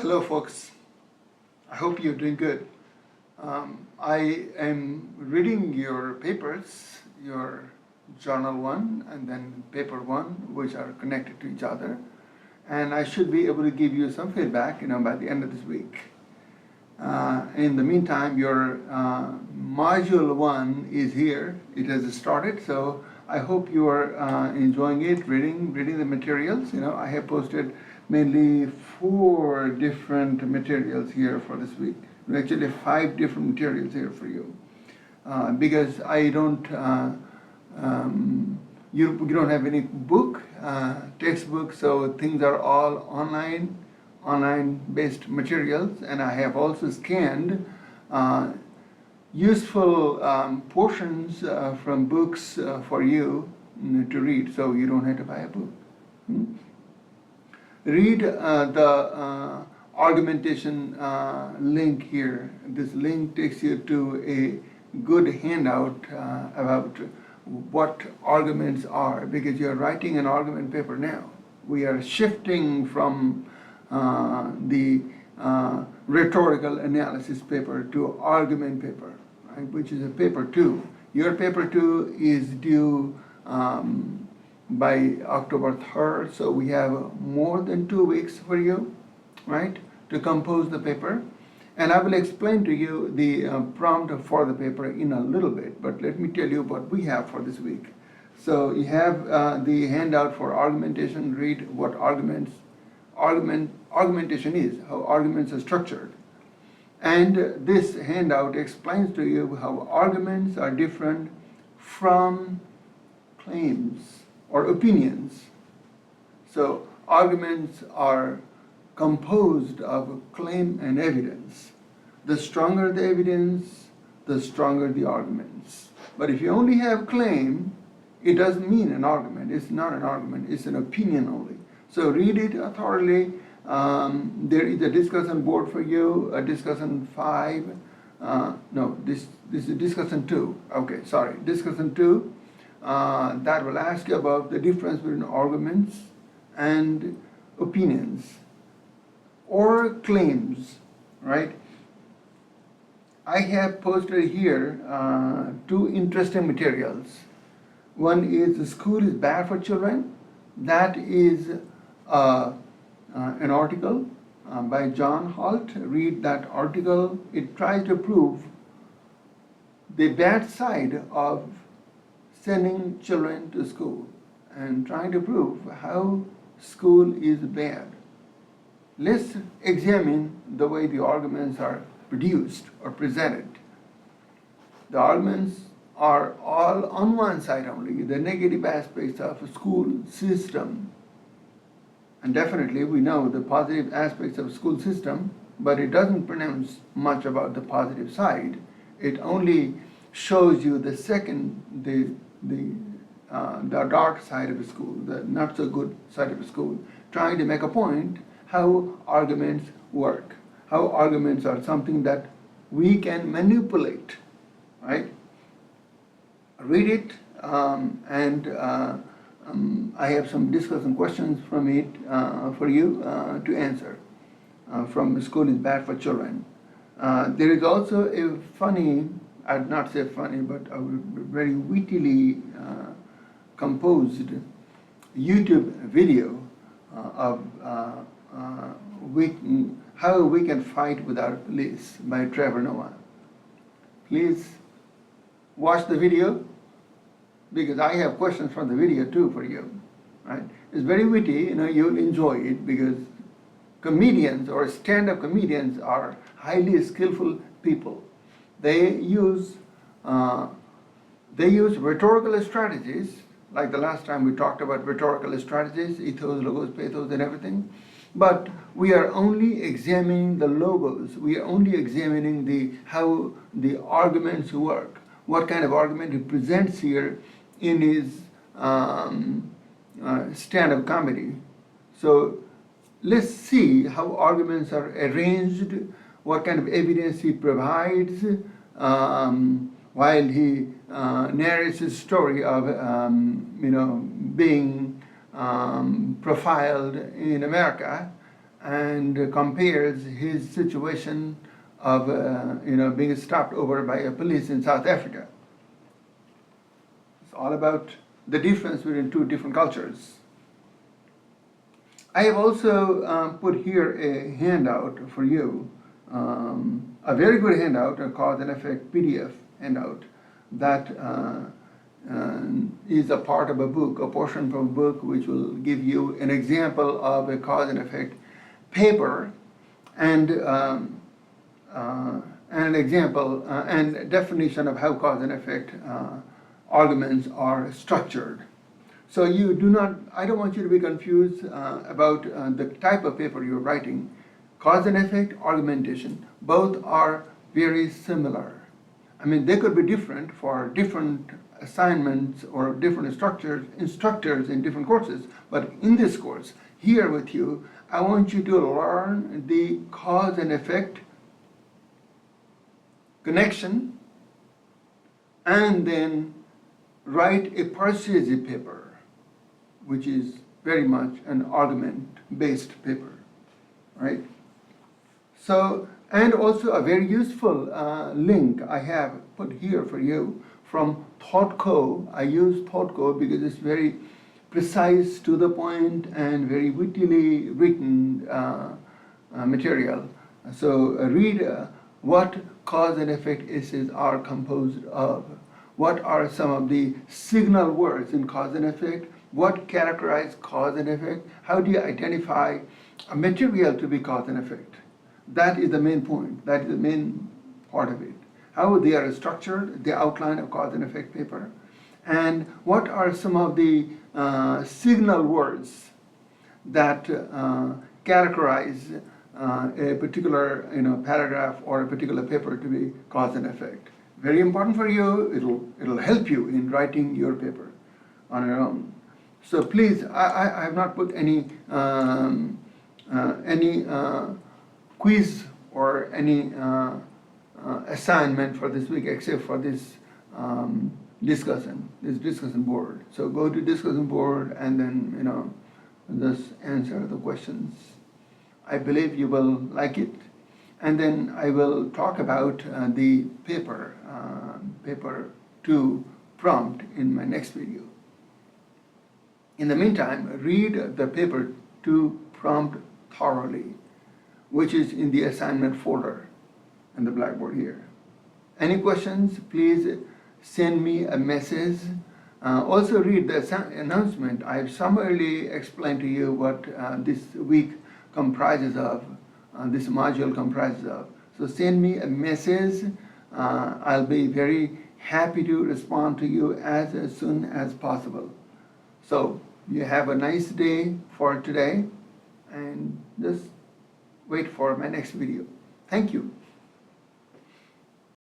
Hello, folks. I hope you're doing good. I am reading your papers, your journal one and then paper one, which are connected to each other. And I should be able to give you some feedback, by the end of this week. In the meantime, your module one is here. It has started, so I hope you are enjoying it, reading the materials. I have posted mainly 4 different materials here for this week. Actually, 5 different materials here for you, because I don't. You don't have any book, textbook, so things are all online based materials, and I have also scanned useful portions from books for you to read, so you don't have to buy a book. Read the argumentation link here. This link takes you to a good handout about what arguments are, because you're writing an argument paper now. We are shifting from the rhetorical analysis paper to argument paper, right, which is a paper 2. Your paper 2 is due by October 3rd, so we have more than 2 weeks for you, right, to compose the paper. And I will explain to you the prompt for the paper in a little bit, but let me tell you what we have for this week. So you have the handout for argumentation. Read what argumentation is, how arguments are structured. And this handout explains to you how arguments are different from claims or opinions. So arguments are composed of claim and evidence. The stronger the evidence, the stronger the arguments. But if you only have claim, it doesn't mean an argument. It's not an argument, it's an opinion only. So read it thoroughly. There is a discussion board for you, a discussion 5. This is discussion 2. Okay, sorry, discussion 2. That will ask you about the difference between arguments and opinions or claims, right? I have posted here 2 interesting materials. One is School is Bad for Children. That is an article by John Holt. Read that article. It tries to prove the bad side of sending children to school and trying to prove how school is bad. Let's examine the way the arguments are produced or presented. The arguments are all on one side only, the negative aspects of a school system. And definitely we know the positive aspects of school system, but it doesn't pronounce much about the positive side. It only shows you the dark side of a school, the not so good side of a school, trying to make a point how arguments work, how arguments are something that we can manipulate, right? Read it, and I have some discussion questions from it for you to answer from School is Bad for Children. There is also a funny, I'd not say funny, but a very wittily composed YouTube video of how we can fight without police by Trevor Noah. Please watch the video, because I have questions from the video too for you. Right? It's very witty. You'll enjoy it, because comedians or stand-up comedians are highly skillful people. They use rhetorical strategies, like the last time we talked about rhetorical strategies, ethos, logos, pathos, and everything. But we are only examining the logos. We are only examining how the arguments work. What kind of argument he presents here in his stand-up comedy. So let's see how arguments are arranged, what kind of evidence he provides while he narrates his story of being profiled in America and compares his situation of being stopped over by a police in South Africa. It's all about the difference between two different cultures. I have also put here a handout for you, a very good handout, a cause and effect PDF handout that is a part of a book, a portion from a book which will give you an example of a cause and effect paper and an example and definition of how cause and effect arguments are structured. So you do not, I don't want you to be confused about the type of paper you're writing. Cause and effect, argumentation, both are very similar. I mean, they could be different for different assignments or different instructors in different courses, but in this course, here with you, I want you to learn the cause and effect connection and then write a persuasive paper, which is very much an argument-based paper, right? So, and also a very useful link I have put here for you from ThoughtCo. I use ThoughtCo because it's very precise, to the point, and very wittily written material. So read what cause and effect essays are composed of. What are some of the signal words in cause and effect? What characterize cause and effect? How do you identify a material to be cause and effect? That is the main point. That is the main part of it. How they are structured, the outline of cause and effect paper, and what are some of the signal words that characterize a particular paragraph or a particular paper to be cause and effect. Very important for you. It'll help you in writing your paper on your own. So please, I have not put any quiz or any assignment for this week except for this discussion board. So go to discussion board and then just answer the questions. I believe you will like it, and then I will talk about the paper 2 prompt in my next video. In the meantime, read the paper 2 prompt thoroughly, which is in the assignment folder in the Blackboard here. Any questions, please send me a message. Also read the announcement. I have summarily explained to you what this week comprises of, this module comprises of. So send me a message. I'll be very happy to respond to you as soon as possible. So you have a nice day for today, and just wait for my next video. Thank you.